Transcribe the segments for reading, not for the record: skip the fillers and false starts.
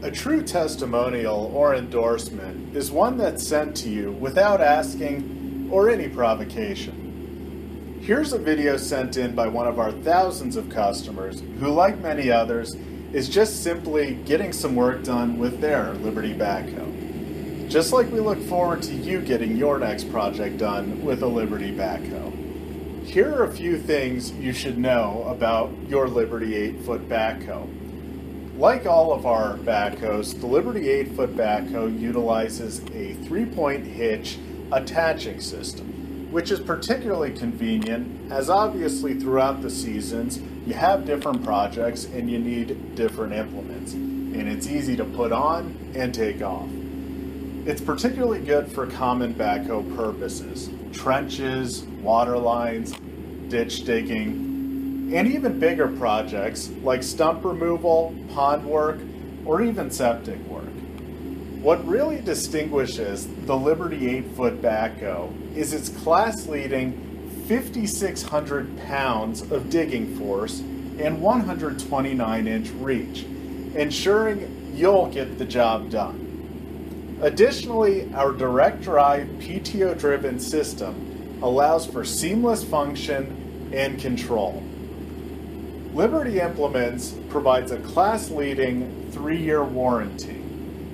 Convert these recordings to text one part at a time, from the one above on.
A true testimonial or endorsement is one that's sent to you without asking or any provocation. Here's a video sent in by one of our thousands of customers who, like many others, is just simply getting some work done with their Liberty Backhoe. Just like we look forward to you getting your next project done with a Liberty Backhoe. Here are a few things you should know about your Liberty 8-foot backhoe. Like all of our backhoes, the Liberty 8-foot backhoe utilizes a 3-point hitch attaching system, which is particularly convenient as obviously throughout the seasons you have different projects and you need different implements, and it's easy to put on and take off. It's particularly good for common backhoe purposes: trenches, water lines, ditch digging, and even bigger projects like stump removal, pond work, or even septic work. What really distinguishes the Liberty 8-foot backhoe is its class-leading 5,600 pounds of digging force and 129-inch reach, ensuring you'll get the job done. Additionally, our direct drive PTO-driven system allows for seamless function and control. Liberty Implements provides a class-leading 3-year warranty,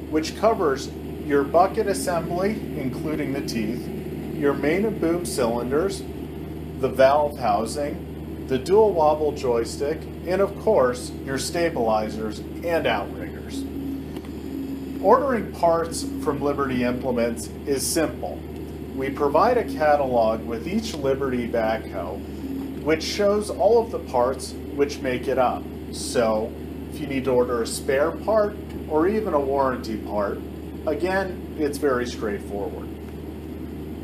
which covers your bucket assembly, including the teeth, your main and boom cylinders, the valve housing, the dual wobble joystick, and of course, your stabilizers and outriggers. Ordering parts from Liberty Implements is simple. We provide a catalog with each Liberty backhoe, which shows all of the parts which make it up. So if you need to order a spare part or even a warranty part, again, it's very straightforward.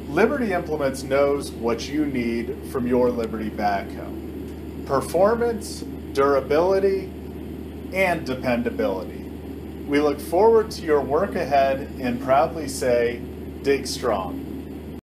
Liberty Implements knows what you need from your Liberty backhoe: performance, durability, and dependability. We look forward to your work ahead and proudly say, dig strong.